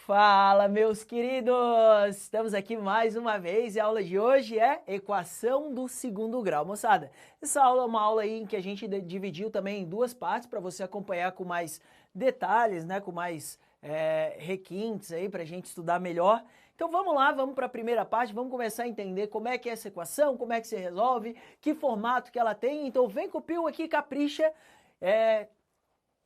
Fala, meus queridos! Estamos aqui mais uma vez e a aula de hoje é equação do segundo grau. Moçada, essa aula é uma aula aí em que a gente dividiu também em duas partes para você acompanhar com mais detalhes, né, com mais requintes aí para a gente estudar melhor. Então vamos lá, vamos para a primeira parte, vamos começar a entender como é que é essa equação, como é que se resolve, que formato que ela tem. Então vem com o Pio aqui, capricha.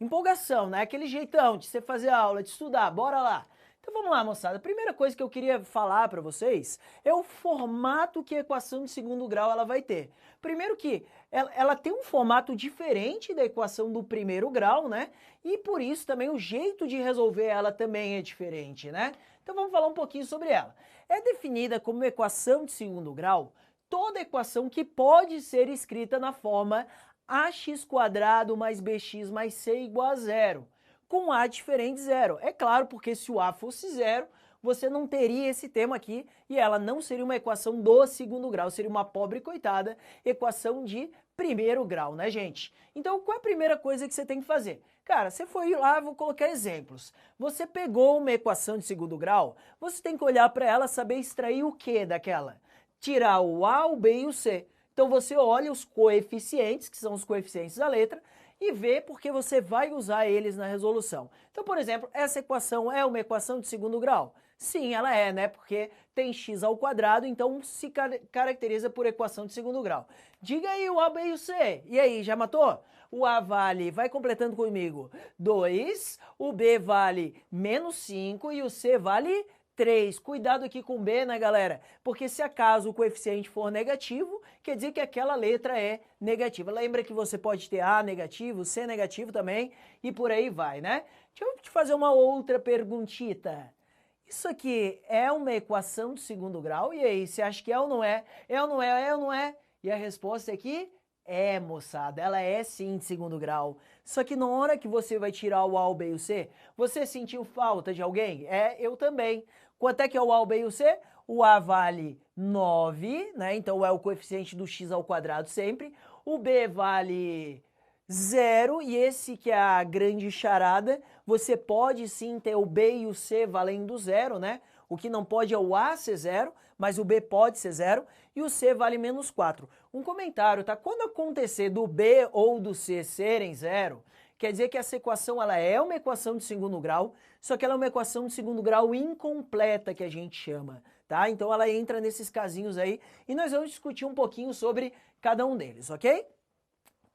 Empolgação, né? Aquele jeitão de você fazer a aula, de estudar, bora lá. Então vamos lá, moçada. A primeira coisa que eu queria falar para vocês é o formato que a equação de segundo grau ela vai ter. Primeiro que ela tem um formato diferente da equação do primeiro grau, né? E por isso também o jeito de resolver ela também é diferente, né? Então vamos falar um pouquinho sobre ela. É definida como equação de segundo grau toda equação que pode ser escrita na forma ax² mais bx mais c igual a zero, com a diferente de zero. É claro, porque se o a fosse zero, você não teria esse termo aqui e ela não seria uma equação do segundo grau, seria uma pobre coitada equação de primeiro grau, né, gente? Então, qual é a primeira coisa que você tem que fazer? Cara, você foi lá, vou colocar exemplos. Você pegou uma equação de segundo grau, você tem que olhar para ela, saber extrair o que daquela? Tirar o a, o b e o c. Então você olha os coeficientes, que são os coeficientes da letra, e vê porque você vai usar eles na resolução. Então, por exemplo, essa equação é uma equação de segundo grau? Sim, ela é, né? Porque tem x², então se caracteriza por equação de segundo grau. Diga aí o a, b e o c. E aí, já matou? O a vale, vai completando comigo, 2, o b vale -5 e o c vale 3. Cuidado aqui com B, né, galera? Porque se acaso o coeficiente for negativo, quer dizer que aquela letra é negativa. Lembra que você pode ter A negativo, C negativo também, e por aí vai, né? Deixa eu te fazer uma outra perguntita. Isso aqui é uma equação de segundo grau? E aí, você acha que é ou não é? É ou não é? É ou não é? E a resposta aqui é, moçada, ela é sim de segundo grau. Só que na hora que você vai tirar o A, o B e o C, você sentiu falta de alguém? É, eu também. Quanto é que é o A, o B e o C? O A vale 9, né? Então é o coeficiente do x² sempre. O B vale 0, e esse que é a grande charada, você pode sim ter o B e o C valendo 0, né? O que não pode é o A ser 0, mas o B pode ser 0, e o C vale -4. Um comentário, tá? Quando acontecer do B ou do C serem 0, quer dizer que essa equação ela é uma equação de segundo grau, só que ela é uma equação de segundo grau incompleta, que a gente chama, tá? Então ela entra nesses casinhos aí, e nós vamos discutir um pouquinho sobre cada um deles, ok?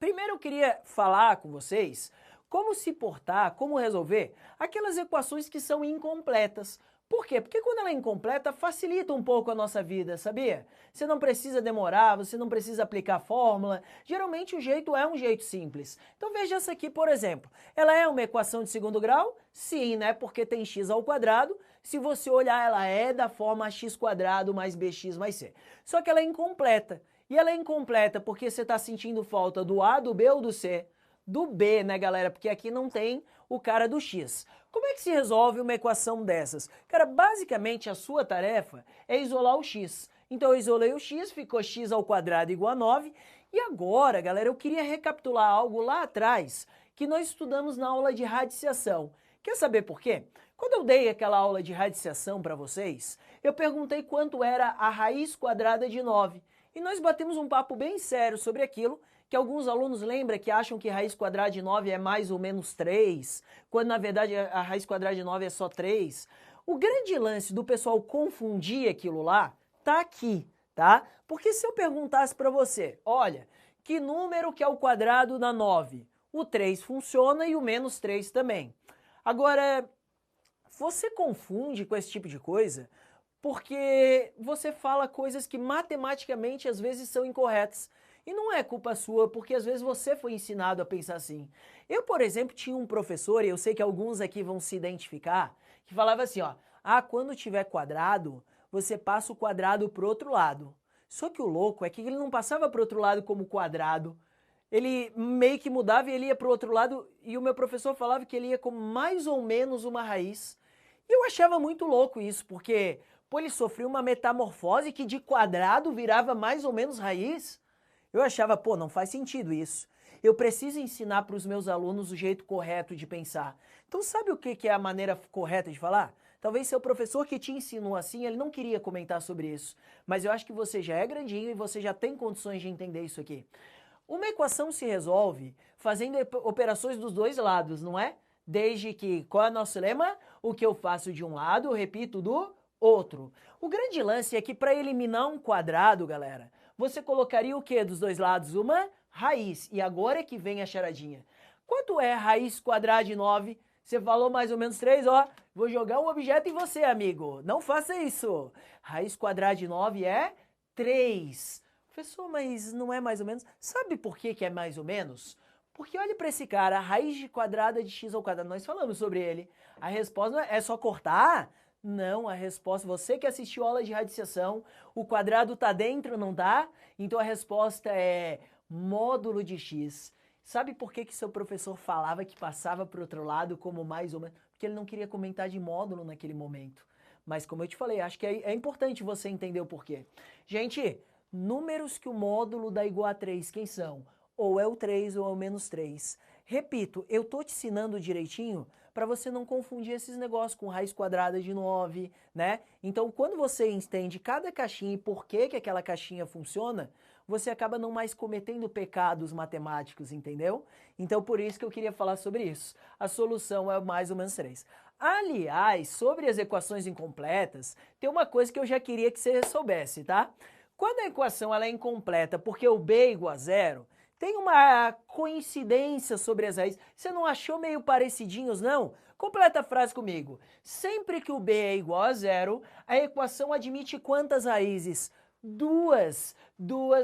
Primeiro eu queria falar com vocês como se portar, como resolver aquelas equações que são incompletas. Por quê? Porque quando ela é incompleta, facilita um pouco a nossa vida, sabia? Você não precisa demorar, você não precisa aplicar fórmula. Geralmente o jeito é um jeito simples. Então veja essa aqui, por exemplo. Ela é uma equação de segundo grau? Sim, né? Porque tem x². Se você olhar, ela é da forma x² mais bx mais c. Só que ela é incompleta. E ela é incompleta porque você está sentindo falta do A, do B ou do C? Do B, né, galera? Porque aqui não tem o cara do X. Como é que se resolve uma equação dessas? Cara, basicamente a sua tarefa é isolar o X. Então eu isolei o X, ficou x² igual a 9. E agora, galera, eu queria recapitular algo lá atrás que nós estudamos na aula de radiciação. Quer saber por quê? Quando eu dei aquela aula de radiciação para vocês, eu perguntei quanto era a raiz quadrada de 9. E nós batemos um papo bem sério sobre aquilo, que alguns alunos lembram que acham que raiz quadrada de 9 é mais ou menos 3, quando na verdade a raiz quadrada de 9 é só 3. O grande lance do pessoal confundir aquilo lá tá aqui, tá? Porque se eu perguntasse para você, olha, que número que é o quadrado da 9? O 3 funciona e o -3 também. Agora, você confunde com esse tipo de coisa porque você fala coisas que matematicamente às vezes são incorretas. E não é culpa sua, porque às vezes você foi ensinado a pensar assim. Eu, por exemplo, tinha um professor, e eu sei que alguns aqui vão se identificar, que falava assim, ó, quando tiver quadrado, você passa o quadrado pro outro lado. Só que o louco é que ele não passava pro outro lado como quadrado, ele meio que mudava e ele ia pro outro lado, e o meu professor falava que ele ia como mais ou menos uma raiz. E eu achava muito louco isso, porque ele sofreu uma metamorfose que de quadrado virava mais ou menos raiz. Eu achava, não faz sentido isso. Eu preciso ensinar para os meus alunos o jeito correto de pensar. Então sabe o que é a maneira correta de falar? Talvez seu professor que te ensinou assim, ele não queria comentar sobre isso. Mas eu acho que você já é grandinho e você já tem condições de entender isso aqui. Uma equação se resolve fazendo operações dos dois lados, não é? Desde que, qual é o nosso lema? O que eu faço de um lado, eu repito do outro. O grande lance é que para eliminar um quadrado, galera, você colocaria o que dos dois lados? Uma raiz. E agora é que vem a charadinha. Quanto é raiz quadrada de 9? Você falou mais ou menos 3, ó. Vou jogar um objeto em você, amigo. Não faça isso. Raiz quadrada de 9 é 3. Professor, mas não é mais ou menos? Sabe por que é mais ou menos? Porque olha para esse cara, a raiz de quadrada de x ao quadrado, nós falamos sobre ele. A resposta é só cortar? Não, a resposta, você que assistiu a aula de radiciação, o quadrado tá dentro, não tá? Então a resposta é módulo de x. Sabe por que seu professor falava que passava para o outro lado como mais ou menos? Porque ele não queria comentar de módulo naquele momento. Mas como eu te falei, acho que é importante você entender o porquê. Gente, números que o módulo dá igual a 3, quem são? Ou é o 3 ou é o menos 3. Repito, eu tô te ensinando direitinho para você não confundir esses negócios com raiz quadrada de 9, né? Então, quando você entende cada caixinha e por que aquela caixinha funciona, você acaba não mais cometendo pecados matemáticos, entendeu? Então, por isso que eu queria falar sobre isso. A solução é mais ou menos 3. Aliás, sobre as equações incompletas, tem uma coisa que eu já queria que você soubesse, tá? Quando a equação ela é incompleta porque o b é igual a zero, tem uma coincidência sobre as raízes. Você não achou meio parecidinhos, não? Completa a frase comigo. Sempre que o b é igual a zero, a equação admite quantas raízes? Duas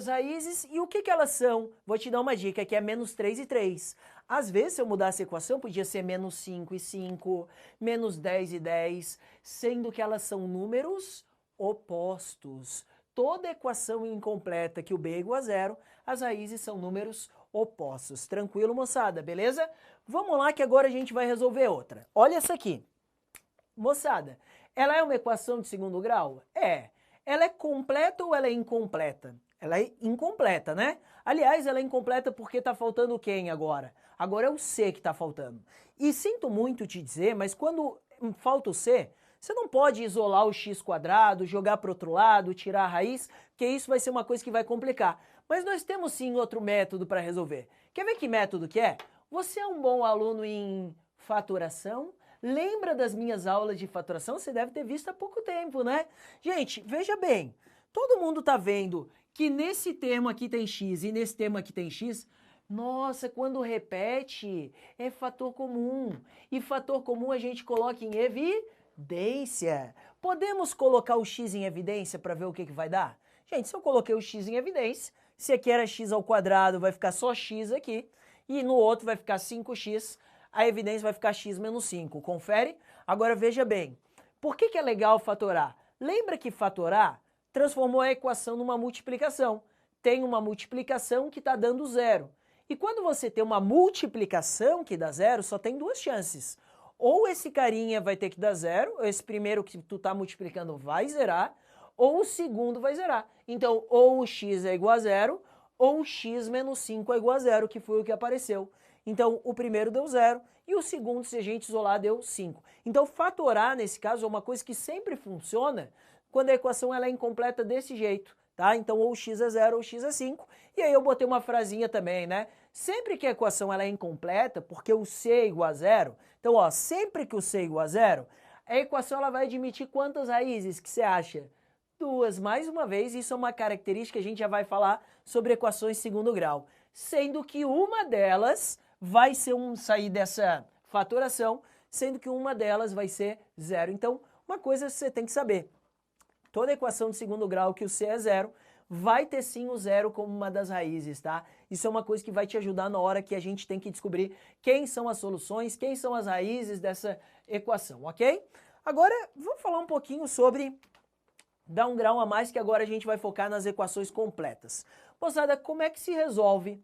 raízes. E o que elas são? Vou te dar uma dica, que é menos 3 e 3. Às vezes, se eu mudasse a equação, podia ser menos 5 e 5, menos 10 e 10, sendo que elas são números opostos. Toda equação incompleta que o b é igual a zero, as raízes são números opostos. Tranquilo, moçada? Beleza? Vamos lá que agora a gente vai resolver outra. Olha essa aqui. Moçada, ela é uma equação de segundo grau? É. Ela é completa ou ela é incompleta? Ela é incompleta, né? Aliás, ela é incompleta porque está faltando quem agora? Agora é o c que está faltando. E sinto muito te dizer, mas quando falta o c, você não pode isolar o x quadrado, jogar para o outro lado, tirar a raiz, porque isso vai ser uma coisa que vai complicar. Mas nós temos sim outro método para resolver. Quer ver que método que é? Você é um bom aluno em fatoração? Lembra das minhas aulas de fatoração? Você deve ter visto há pouco tempo, né? Gente, veja bem, todo mundo está vendo que nesse termo aqui tem x e nesse termo aqui tem x. Nossa, quando repete, é fator comum. E fator comum a gente coloca em evidência. Podemos colocar o x em evidência para ver o que vai dar? Gente, se eu coloquei o x em evidência, se aqui era x ao quadrado, vai ficar só x aqui, e no outro vai ficar 5x, a evidência vai ficar x menos 5. Confere? Agora veja bem, por que é legal fatorar? Lembra que fatorar transformou a equação numa multiplicação. Tem uma multiplicação que está dando zero. E quando você tem uma multiplicação que dá zero, só tem duas chances. Ou esse carinha vai ter que dar zero, ou esse primeiro que tu está multiplicando vai zerar, ou o segundo vai zerar. Então, ou o x é igual a zero, ou o x menos 5 é igual a zero, que foi o que apareceu. Então, o primeiro deu zero, e o segundo, se a gente isolar, deu 5. Então, fatorar, nesse caso, é uma coisa que sempre funciona quando a equação ela é incompleta desse jeito, tá? Então, ou x é zero, ou x é 5. E aí eu botei uma frasinha também, né? Sempre que a equação ela é incompleta, porque o c é igual a zero, então, ó, sempre que o c é igual a zero, a equação ela vai admitir quantas raízes que você acha? Duas. Mais uma vez, isso é uma característica que a gente já vai falar sobre equações de segundo grau. Sendo que uma delas vai ser sair dessa fatoração, sendo que uma delas vai ser zero. Então, uma coisa você tem que saber. Toda equação de segundo grau que o c é zero, vai ter sim o zero como uma das raízes, tá? Isso é uma coisa que vai te ajudar na hora que a gente tem que descobrir quem são as soluções, quem são as raízes dessa equação, ok? Agora, vamos falar um pouquinho sobre dar um grau a mais, que agora a gente vai focar nas equações completas. Moçada, como é que se resolve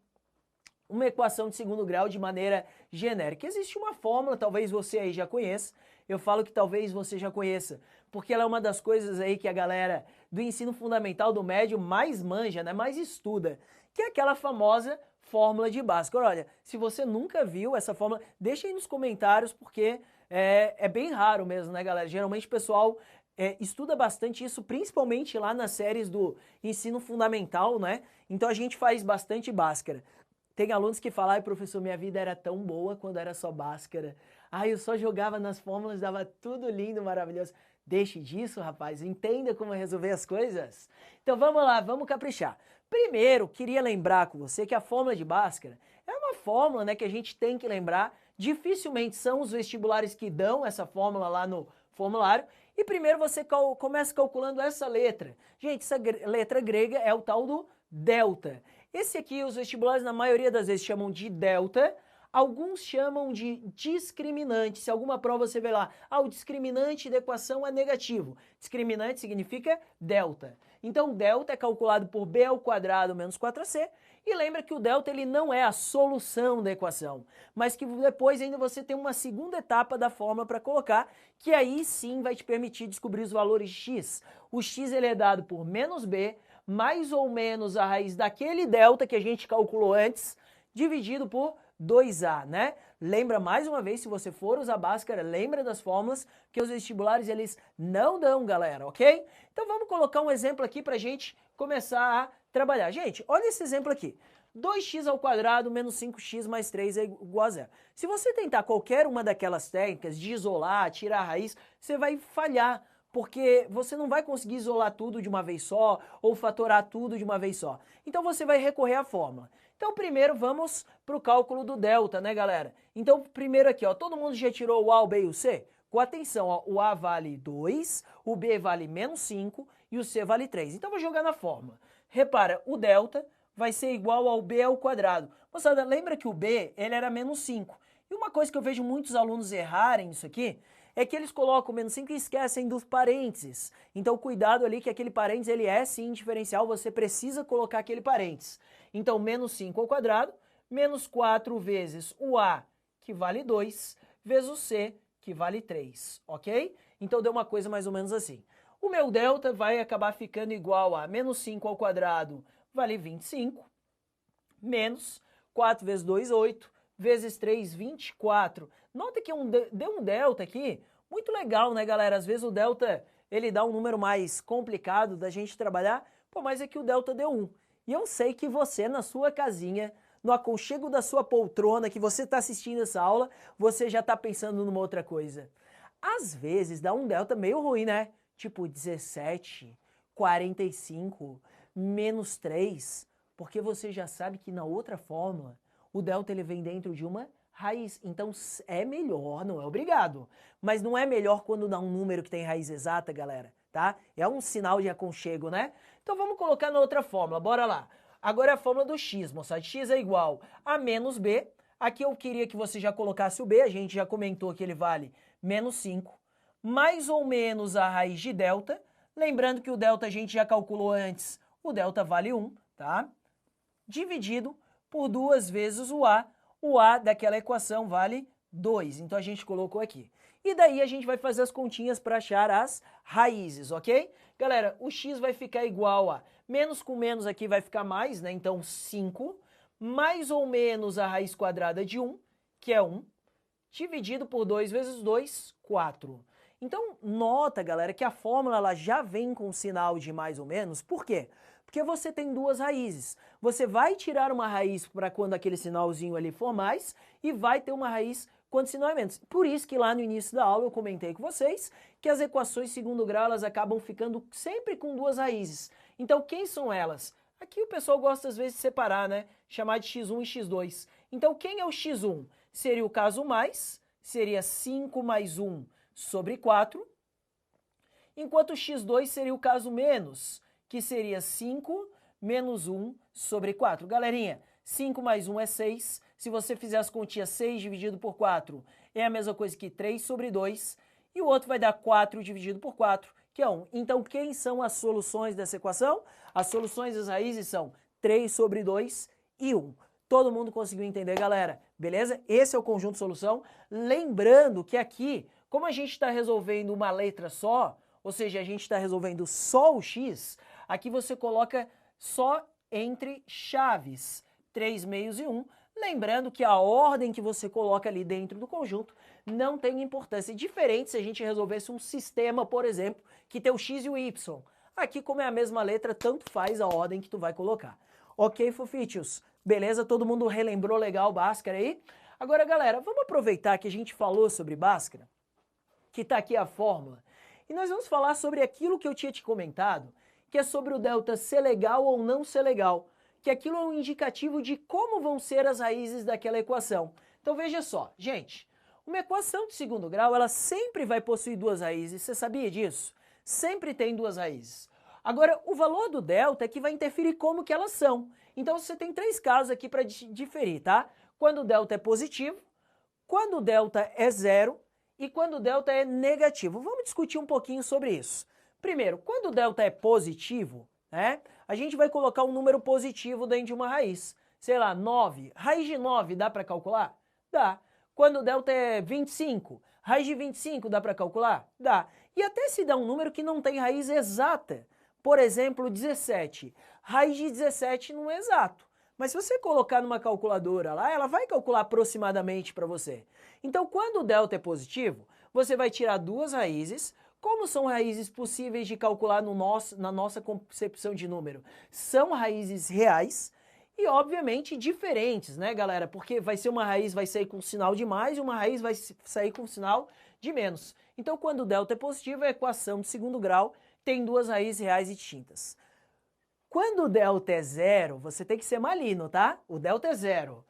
uma equação de segundo grau de maneira genérica? Existe uma fórmula, talvez você aí já conheça, eu falo que talvez você já conheça, porque ela é uma das coisas aí que a galera do ensino fundamental do médio mais manja, né, mais estuda, que é aquela famosa fórmula de Bhaskara. Olha, se você nunca viu essa fórmula, deixa aí nos comentários, porque é bem raro mesmo, né, galera? Geralmente o pessoal estuda bastante isso, principalmente lá nas séries do ensino fundamental, né? Então a gente faz bastante Bhaskara. Tem alunos que falam, ai professor, minha vida era tão boa quando era só Bhaskara. Ai, eu só jogava nas fórmulas, dava tudo lindo, maravilhoso. Deixe disso, rapaz, entenda como resolver as coisas. Então vamos lá, vamos caprichar. Primeiro, queria lembrar com você que a fórmula de Bhaskara é uma fórmula, né, que a gente tem que lembrar. Dificilmente são os vestibulares que dão essa fórmula lá no formulário. E primeiro você começa calculando essa letra. Gente, essa letra grega é o tal do delta. Esse aqui os vestibulares na maioria das vezes chamam de delta, alguns chamam de discriminante. Se alguma prova você vê lá, o discriminante da equação é negativo. Discriminante significa delta. Então delta é calculado por b ao quadrado menos 4ac, e lembra que o delta ele não é a solução da equação, mas que depois ainda você tem uma segunda etapa da fórmula para colocar, que aí sim vai te permitir descobrir os valores de x. O x ele é dado por menos b, mais ou menos a raiz daquele delta que a gente calculou antes, dividido por 2a, né? Lembra mais uma vez, se você for usar Bhaskara, lembra das fórmulas, que os vestibulares eles não dão, galera, ok? Então vamos colocar um exemplo aqui pra gente começar a trabalhar. Gente, olha esse exemplo aqui. 2x ao quadrado menos 5x mais 3 é igual a zero. Se você tentar qualquer uma daquelas técnicas de isolar, tirar a raiz, você vai falhar, porque você não vai conseguir isolar tudo de uma vez só ou fatorar tudo de uma vez só. Então você vai recorrer à fórmula. Então primeiro vamos para o cálculo do delta, né, galera? Então primeiro aqui, ó, todo mundo já tirou o A, o B e o C? Com atenção, ó, o A vale 2, o B vale menos 5 e o C vale 3. Então vou jogar na fórmula. Repara, o delta vai ser igual ao B ao quadrado. Moçada, lembra que o B ele era menos 5. E uma coisa que eu vejo muitos alunos errarem nisso aqui é que eles colocam menos 5 e esquecem dos parênteses. Então cuidado ali que aquele parênteses ele é sim diferencial, você precisa colocar aquele parênteses. Então menos 5 ao quadrado, menos 4 vezes o A, que vale 2, vezes o C, que vale 3, ok? Então deu uma coisa mais ou menos assim. O meu delta vai acabar ficando igual a menos 5 ao quadrado, vale 25, menos 4 vezes 2, 8, vezes 3, 24. Nota que deu um delta aqui, muito legal, né, galera? Às vezes o delta, ele dá um número mais complicado da gente trabalhar, pô, mas aqui o delta deu 1. E eu sei que você, na sua casinha, no aconchego da sua poltrona, que você está assistindo essa aula, você já está pensando numa outra coisa. Às vezes dá um delta meio ruim, né? Tipo 17, 45, menos 3, porque você já sabe que na outra fórmula o delta ele vem dentro de uma raiz. Então é melhor, não é obrigado, mas não é melhor quando dá um número que tem raiz exata, galera, tá? É um sinal de aconchego, né? Então vamos colocar na outra fórmula, bora lá. Agora é a fórmula do x, moçada. X é igual a menos b. Aqui eu queria que você já colocasse o b, a gente já comentou que ele vale menos 5, mais ou menos a raiz de delta. Lembrando que o delta a gente já calculou antes, o delta vale 1, tá? Dividido por 2 vezes o A daquela equação vale 2, então a gente colocou aqui. E daí a gente vai fazer as continhas para achar as raízes, ok? Galera, o x vai ficar igual a, menos com menos aqui vai ficar mais, né? Então 5, mais ou menos a raiz quadrada de 1, que é 1, dividido por 2 vezes 2, 4. Então nota, galera, que a fórmula ela já vem com sinal de mais ou menos, por quê? Porque você tem duas raízes. Você vai tirar uma raiz para quando aquele sinalzinho ali for mais e vai ter uma raiz quando o sinal é menos. Por isso que lá no início da aula eu comentei com vocês que as equações de segundo grau elas acabam ficando sempre com duas raízes. Então quem são elas? Aqui o pessoal gosta às vezes de separar, né? Chamar de x1 e x2. Então quem é o x1? Seria o caso mais, seria 5 mais 1 sobre 4, enquanto o x2 seria o caso menos, que seria 5 menos 1 sobre 4. Galerinha, 5 mais 1 é 6. Se você fizer as continhas, 6 dividido por 4 é a mesma coisa que 3 sobre 2. E o outro vai dar 4 dividido por 4, que é 1. Então, quem são as soluções dessa equação? As soluções das raízes são 3 sobre 2 e 1. Todo mundo conseguiu entender, galera? Beleza? Esse é o conjunto de solução. Lembrando que aqui, como a gente está resolvendo uma letra só, ou seja, a gente está resolvendo só o x, aqui você coloca só entre chaves, 3 meios e 1. Lembrando que a ordem que você coloca ali dentro do conjunto não tem importância. Diferente se a gente resolvesse um sistema, por exemplo, que tem o x e o y. Aqui, como é a mesma letra, tanto faz a ordem que tu vai colocar. Ok, fofichos? Beleza? Todo mundo relembrou legal Bhaskara aí? Agora, galera, vamos aproveitar que a gente falou sobre Bhaskara, que está aqui a fórmula, e nós vamos falar sobre aquilo que eu tinha te comentado, que é sobre o delta ser legal ou não ser legal, que aquilo é um indicativo de como vão ser as raízes daquela equação. Então veja só, gente, uma equação de segundo grau, ela sempre vai possuir duas raízes, você sabia disso? Sempre tem duas raízes. Agora, o valor do delta é que vai interferir como que elas são. Então você tem três casos aqui para diferir, tá? Quando o delta é positivo, quando o delta é zero e quando o delta é negativo. Vamos discutir um pouquinho sobre isso. Primeiro, quando o delta é positivo, né, a gente vai colocar um número positivo dentro de uma raiz. Sei lá, 9. Raiz de 9 dá para calcular? Dá. Quando o delta é 25, raiz de 25 dá para calcular? Dá. E até se dá um número que não tem raiz exata. Por exemplo, 17. Raiz de 17 não é exato. Mas se você colocar numa calculadora lá, ela vai calcular aproximadamente para você. Então, quando o delta é positivo, você vai tirar duas raízes. Como são raízes possíveis de calcular na nossa concepção de número? São raízes reais e, obviamente, diferentes, né, galera? Porque vai ser uma raiz vai sair com sinal de mais e uma raiz vai sair com sinal de menos. Então, quando o delta é positivo, a equação de segundo grau tem duas raízes reais e distintas. Quando o delta é zero, você tem que ser malino, tá? O delta é zero.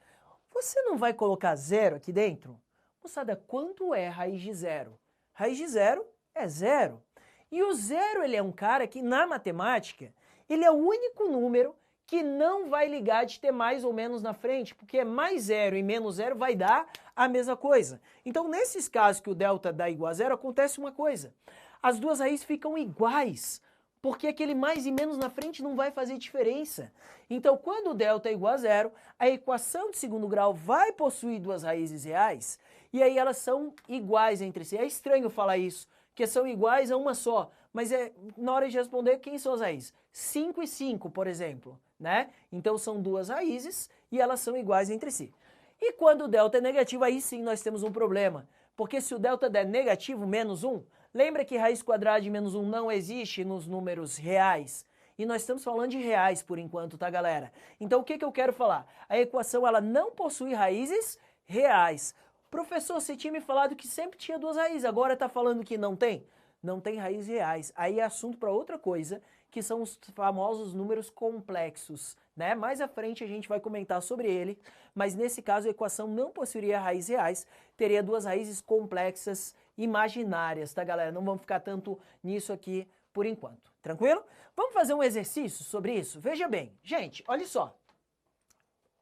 Você não vai colocar zero aqui dentro? Moçada, quanto é raiz de zero? Raiz de zero é zero. E o zero, ele é um cara que, na matemática, ele é o único número que não vai ligar de ter mais ou menos na frente, porque mais zero e menos zero vai dar a mesma coisa. Então, nesses casos que o delta dá igual a zero, acontece uma coisa. As duas raízes ficam iguais, porque aquele mais e menos na frente não vai fazer diferença. Então, quando o delta é igual a zero, a equação de segundo grau vai possuir duas raízes reais, e aí elas são iguais entre si. É estranho falar isso, que são iguais a uma só, mas na hora de responder, quem são as raízes? 5 e 5, por exemplo, né? Então são duas raízes e elas são iguais entre si. E quando o delta é negativo, aí sim nós temos um problema, porque se o delta der negativo, menos 1, lembra que raiz quadrada de menos 1 não existe nos números reais? E nós estamos falando de reais por enquanto, tá, galera? Então o que eu quero falar? A equação ela não possui raízes reais. Professor, você tinha me falado que sempre tinha duas raízes, agora está falando que não tem? Não tem raízes reais. Aí é assunto para outra coisa, que são os famosos números complexos, né? Mais à frente a gente vai comentar sobre ele, mas nesse caso a equação não possuiria raízes reais, teria duas raízes complexas imaginárias, tá, galera? Não vamos ficar tanto nisso aqui por enquanto, tranquilo? Vamos fazer um exercício sobre isso? Veja bem, gente, olha só.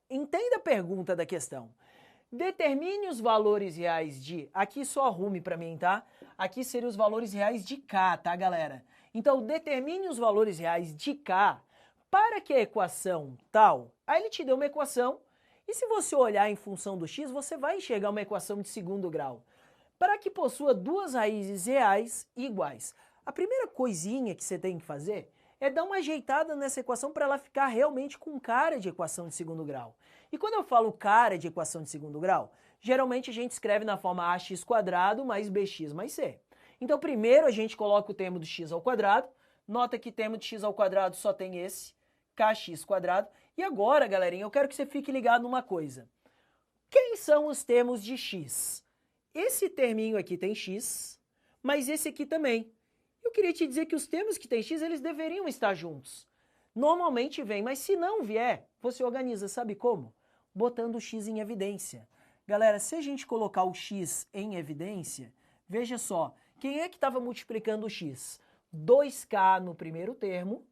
Entenda a pergunta da questão. Determine os valores reais de... Aqui só arrume para mim, tá? Aqui seriam os valores reais de K, tá, galera? Então, determine os valores reais de K para que a equação tal... Aí ele te deu uma equação e se você olhar em função do x, você vai enxergar uma equação de segundo grau. Para que possua duas raízes reais iguais. A primeira coisinha que você tem que fazer é dar uma ajeitada nessa equação para ela ficar realmente com cara de equação de segundo grau. E quando eu falo cara de equação de segundo grau, geralmente a gente escreve na forma ax² mais bx mais c. Então primeiro a gente coloca o termo do x ao quadrado, nota que termo de x ao quadrado só tem esse, kx². E agora, galerinha, eu quero que você fique ligado numa coisa. Quem são os termos de x? Esse terminho aqui tem x, mas esse aqui também. Eu queria te dizer que os termos que tem x, eles deveriam estar juntos. Normalmente vem, mas se não vier, você organiza, sabe como? Botando o x em evidência. Galera, se a gente colocar o x em evidência, veja só, quem é que estava multiplicando o x? 2k no primeiro termo,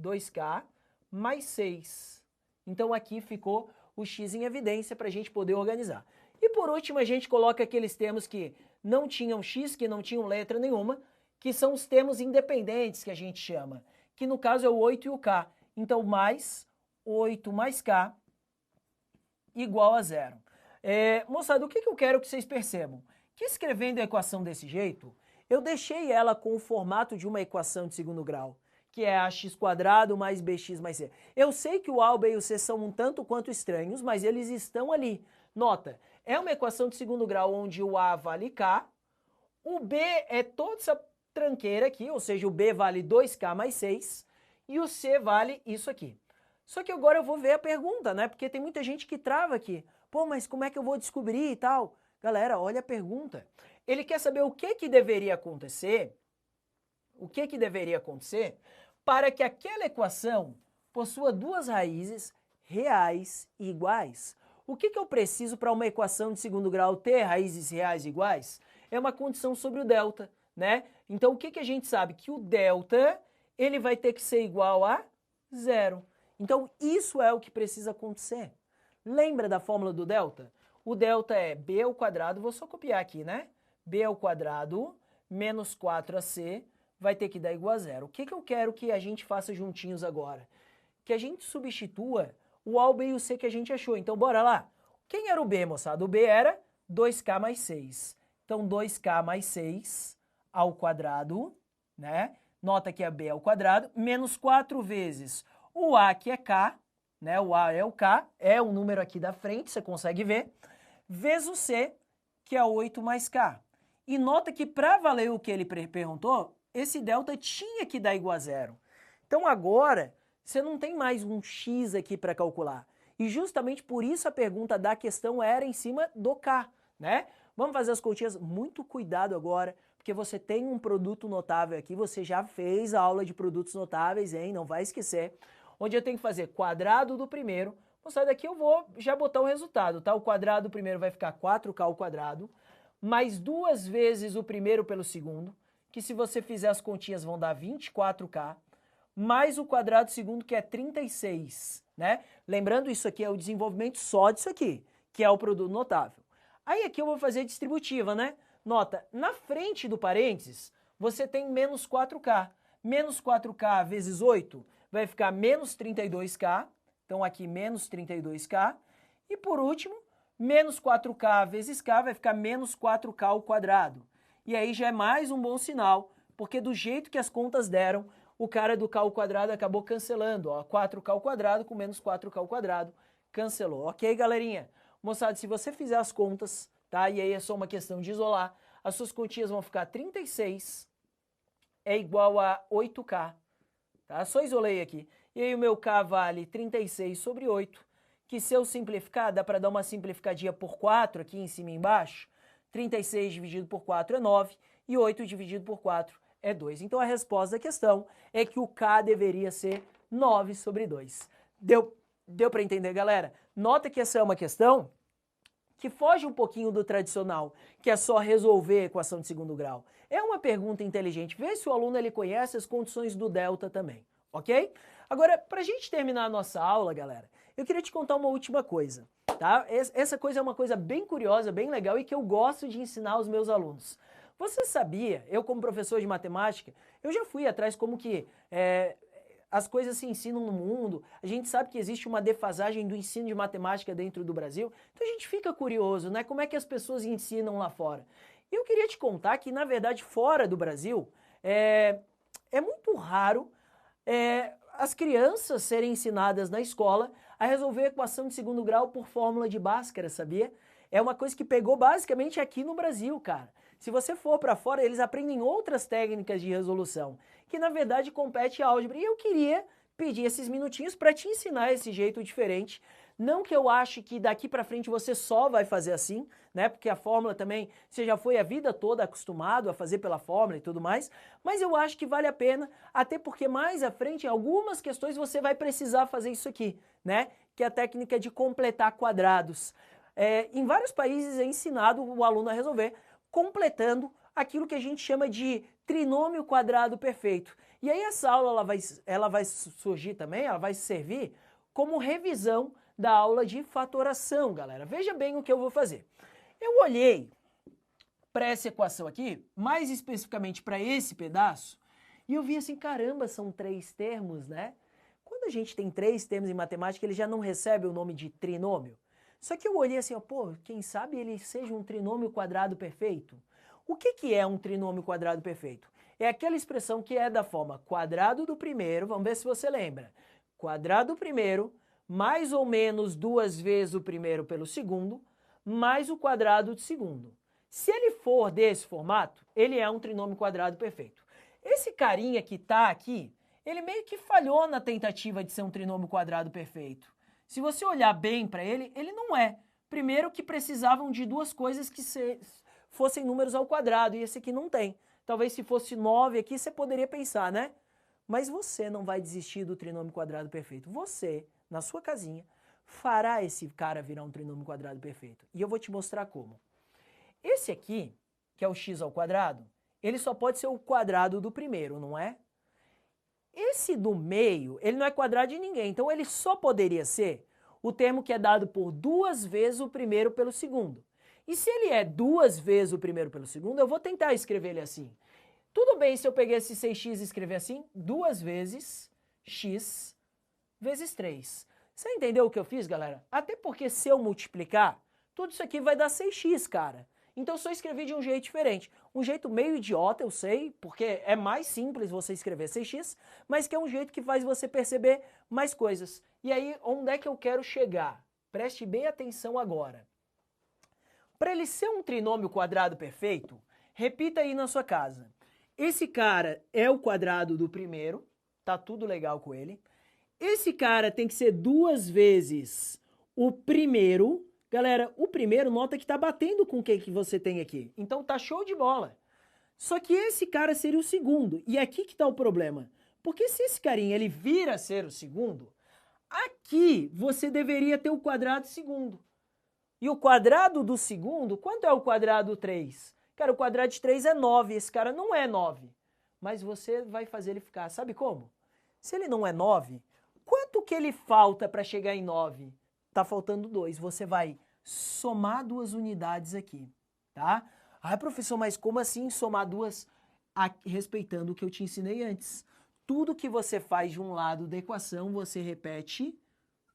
2k, mais 6. Então aqui ficou o x em evidência para a gente poder organizar. E por último, a gente coloca aqueles termos que não tinham x, que não tinham letra nenhuma, que são os termos independentes que a gente chama, que no caso é o 8 e o k. Então, mais 8 mais k igual a zero. Moçada, o que eu quero que vocês percebam? Que escrevendo a equação desse jeito, eu deixei ela com o formato de uma equação de segundo grau, que é ax² mais bx mais c. Eu sei que o A, o B e o C são um tanto quanto estranhos, mas eles estão ali. Nota, é uma equação de segundo grau onde o A vale k, o B é toda essa tranqueira aqui, ou seja, o B vale 2k mais 6 e o C vale isso aqui. Só que agora eu vou ver a pergunta, né? Porque tem muita gente que trava aqui. Pô, mas como é que eu vou descobrir e tal? Galera, olha a pergunta. Ele quer saber o que deveria acontecer, para que aquela equação possua duas raízes reais e iguais. O que eu preciso para uma equação de segundo grau ter raízes reais e iguais? É uma condição sobre o delta, né? Então o que a gente sabe? Que o delta ele vai ter que ser igual a zero. Então isso é o que precisa acontecer. Lembra da fórmula do delta? O delta é b ao quadrado, vou só copiar aqui, né? B ao quadrado menos 4ac vai ter que dar igual a zero. O que eu quero que a gente faça juntinhos agora? Que a gente substitua o A, o B e o C que a gente achou. Então bora lá. Quem era o B, moçada? O B era 2k mais 6. Então 2k mais 6 ao quadrado, né? Nota que é B ao quadrado, menos 4 vezes o A, que é k, né? O A é o k, é o número aqui da frente, você consegue ver, vezes o C, que é 8 mais k. E nota que para valer o que ele perguntou, esse delta tinha que dar igual a zero. Então agora, você não tem mais um x aqui para calcular. E justamente por isso a pergunta da questão era em cima do k, né? Vamos fazer as continhas, muito cuidado agora, porque você tem um produto notável aqui, você já fez a aula de produtos notáveis, hein? Não vai esquecer. Onde eu tenho que fazer quadrado do primeiro. Moçada, daqui eu vou já botar o resultado, tá? O quadrado do primeiro vai ficar 4k ao quadrado, mais 2 vezes o primeiro pelo segundo, que se você fizer as continhas vão dar 24k, mais o quadrado do segundo, que é 36, né? Lembrando, isso aqui é o desenvolvimento só disso aqui, que é o produto notável. Aí aqui eu vou fazer distributiva, né? Nota, na frente do parênteses, você tem menos 4k. Menos 4k vezes 8 vai ficar menos 32k. Então aqui menos 32k. E por último, menos 4k vezes k vai ficar menos 4k ao quadrado. E aí já é mais um bom sinal, porque do jeito que as contas deram, o cara do k ao quadrado acabou cancelando. Ó, 4k ao quadrado com menos 4k ao quadrado, cancelou. Ok, galerinha? Moçada, se você fizer as contas, tá? E aí é só uma questão de isolar, as suas continhas vão ficar 36 é igual a 8k, tá? Só isolei aqui. E aí o meu k vale 36 sobre 8, que se eu simplificar, dá para dar uma simplificadinha por 4 aqui em cima e embaixo. 36 dividido por 4 é 9 e 8 dividido por 4 é 2. Então a resposta da questão é que o k deveria ser 9 sobre 2. Deu para entender, galera? Nota que essa é uma questão que foge um pouquinho do tradicional, que é só resolver a equação de segundo grau. É uma pergunta inteligente. Vê se o aluno ele conhece as condições do delta também, ok? Agora, para a gente terminar a nossa aula, galera, eu queria te contar uma última coisa, tá? Essa coisa é uma coisa bem curiosa, bem legal e que eu gosto de ensinar aos meus alunos. Você sabia, eu como professor de matemática, eu já fui atrás como que as coisas se ensinam no mundo, a gente sabe que existe uma defasagem do ensino de matemática dentro do Brasil, então a gente fica curioso, né? Como é que as pessoas ensinam lá fora? E eu queria te contar que, na verdade, fora do Brasil, é muito raro as crianças serem ensinadas na escola a resolver a equação de segundo grau por fórmula de Bhaskara, sabia? É uma coisa que pegou basicamente aqui no Brasil, cara. Se você for para fora, eles aprendem outras técnicas de resolução, que na verdade compete à álgebra. E eu queria pedir esses minutinhos para te ensinar esse jeito diferente. Não que eu ache que daqui para frente você só vai fazer assim, né? Porque a fórmula também, você já foi a vida toda acostumado a fazer pela fórmula e tudo mais, mas eu acho que vale a pena, até porque mais à frente, em algumas questões, você vai precisar fazer isso aqui, né? Que é a técnica de completar quadrados. Em vários países é ensinado o aluno a resolver completando aquilo que a gente chama de trinômio quadrado perfeito. E aí essa aula ela vai surgir também, ela vai servir como revisão da aula de fatoração, galera. Veja bem o que eu vou fazer. Eu olhei para essa equação aqui, mais especificamente para esse pedaço, e eu vi assim, caramba, são 3 termos, né? Quando a gente tem 3 termos em matemática, ele já não recebe o nome de trinômio. Só que eu olhei assim, ó, pô, quem sabe ele seja um trinômio quadrado perfeito? O que é um trinômio quadrado perfeito? É aquela expressão que é da forma quadrado do primeiro, vamos ver se você lembra. Quadrado do primeiro, mais ou menos 2 vezes o primeiro pelo segundo, mais o quadrado do segundo. Se ele for desse formato, ele é um trinômio quadrado perfeito. Esse carinha que está aqui, ele meio que falhou na tentativa de ser um trinômio quadrado perfeito. Se você olhar bem para ele, ele não é. Primeiro que precisavam de duas coisas que fossem números ao quadrado, e esse aqui não tem. Talvez se fosse 9 aqui, você poderia pensar, né? Mas você não vai desistir do trinômio quadrado perfeito. Você, na sua casinha, fará esse cara virar um trinômio quadrado perfeito. E eu vou te mostrar como. Esse aqui, que é o x ao quadrado, ele só pode ser o quadrado do primeiro, não é? Esse do meio, ele não é quadrado de ninguém, então ele só poderia ser o termo que é dado por 2 vezes o primeiro pelo segundo. E se ele é 2 vezes o primeiro pelo segundo, eu vou tentar escrever ele assim. Tudo bem se eu pegar esse 6x e escrever assim? 2 vezes x vezes 3. Você entendeu o que eu fiz, galera? Até porque se eu multiplicar, tudo isso aqui vai dar 6x, cara. Então eu só escrevi de um jeito diferente. Um jeito meio idiota, eu sei, porque é mais simples você escrever 6x, mas que é um jeito que faz você perceber mais coisas. E aí, onde é que eu quero chegar? Preste bem atenção agora. Para ele ser um trinômio quadrado perfeito, repita aí na sua casa. Esse cara é o quadrado do primeiro, tá tudo legal com ele. Esse cara tem que ser 2 vezes o primeiro. Galera, o primeiro, nota que tá batendo com o que você tem aqui. Então tá show de bola. Só que esse cara seria o segundo. E aqui que tá o problema. Porque se esse carinha ele vira a ser o segundo, aqui você deveria ter o quadrado segundo. E o quadrado do segundo, quanto é o quadrado 3? Cara, o quadrado de 3 é 9, esse cara não é 9. Mas você vai fazer ele ficar, sabe como? Se ele não é 9, quanto que ele falta para chegar em 9? Tá faltando 2. Você vai somar 2 unidades aqui, tá? Ah, professor, mas como assim somar 2? Respeitando o que eu te ensinei antes. Tudo que você faz de um lado da equação, você repete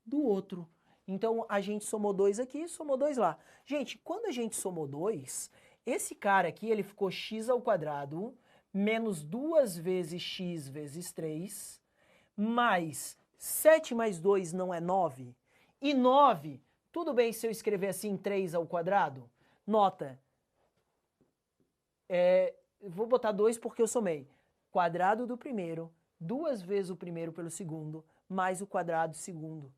do outro. Então, a gente somou 2 aqui, somou 2 lá. Gente, quando a gente somou 2, esse cara aqui, ele ficou x ao quadrado, menos 2 vezes x vezes 3, mais 7 mais 2 não é 9? E 9, tudo bem se eu escrever assim 3 ao quadrado? Nota, vou botar 2 porque eu somei. Quadrado do primeiro, 2 vezes o primeiro pelo segundo, mais o quadrado do segundo.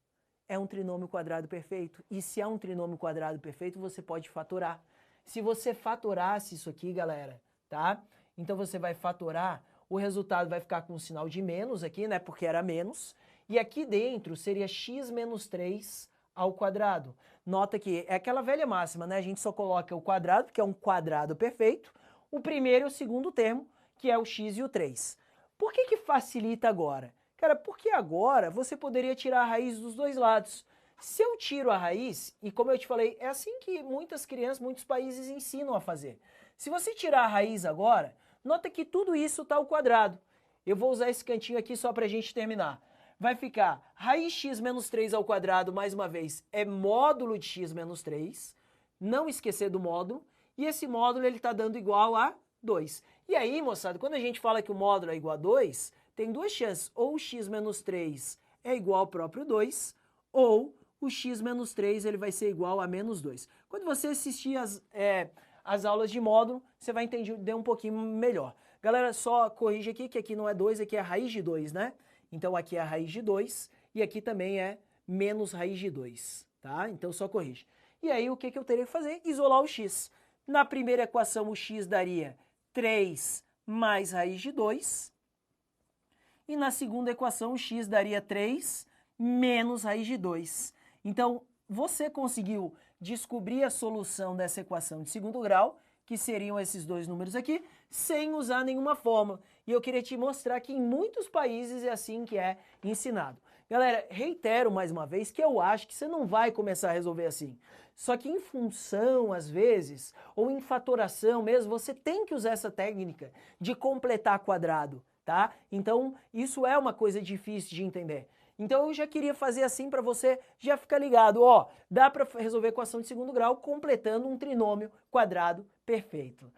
É um trinômio quadrado perfeito. E se é um trinômio quadrado perfeito, você pode fatorar. Se você fatorasse isso aqui, galera, tá? Então você vai fatorar, o resultado vai ficar com um sinal de menos aqui, né? Porque era menos. E aqui dentro seria x menos 3 ao quadrado. Nota que é aquela velha máxima, né? A gente só coloca o quadrado, que é um quadrado perfeito, o primeiro e o segundo termo, que é o x e o 3. Por que facilita agora? Cara, porque agora você poderia tirar a raiz dos dois lados. Se eu tiro a raiz, e como eu te falei, é assim que muitas crianças, muitos países ensinam a fazer. Se você tirar a raiz agora, nota que tudo isso está ao quadrado. Eu vou usar esse cantinho aqui só para a gente terminar. Vai ficar raiz x menos 3 ao quadrado, mais uma vez, é módulo de x menos 3. Não esquecer do módulo. E esse módulo ele está dando igual a 2. E aí, moçada, quando a gente fala que o módulo é igual a 2, tem duas chances. Ou o x menos 3 é igual ao próprio 2, ou o x menos 3 ele vai ser igual a menos 2. Quando você assistir as aulas de módulo, você vai entender um pouquinho melhor. Galera, só corrige aqui, que aqui não é 2, aqui é a raiz de 2, né? Então aqui é a raiz de 2 e aqui também é menos raiz de 2, tá? Então só corrige. E aí o que eu teria que fazer? Isolar o x. Na primeira equação o x daria 3 mais raiz de 2. E na segunda equação o x daria 3 menos raiz de 2. Então, você conseguiu descobrir a solução dessa equação de segundo grau, que seriam esses dois números aqui, sem usar nenhuma fórmula. E eu queria te mostrar que em muitos países é assim que é ensinado. Galera, reitero mais uma vez que eu acho que você não vai começar a resolver assim. Só que em função, às vezes, ou em fatoração mesmo, você tem que usar essa técnica de completar quadrado, tá? Então, isso é uma coisa difícil de entender. Então eu já queria fazer assim para você já ficar ligado, ó, dá para resolver equação de segundo grau completando um trinômio quadrado perfeito.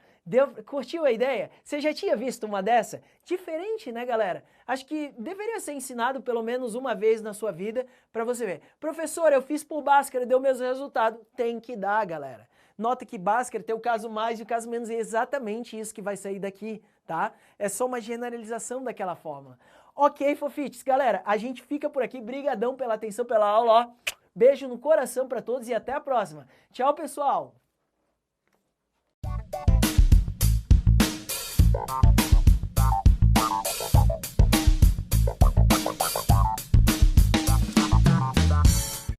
Curtiu a ideia? Você já tinha visto uma dessa? Diferente, né, galera? Acho que deveria ser ensinado pelo menos uma vez na sua vida para você ver. Professor, eu fiz por Bhaskara, deu o mesmo resultado. Tem que dar, galera. Nota que Bhaskara tem o caso mais e o caso menos, é exatamente isso que vai sair daqui, tá? É só uma generalização daquela fórmula. Ok, fofites, galera, a gente fica por aqui. Brigadão pela atenção, pela aula, ó. Beijo no coração para todos e até a próxima. Tchau, pessoal!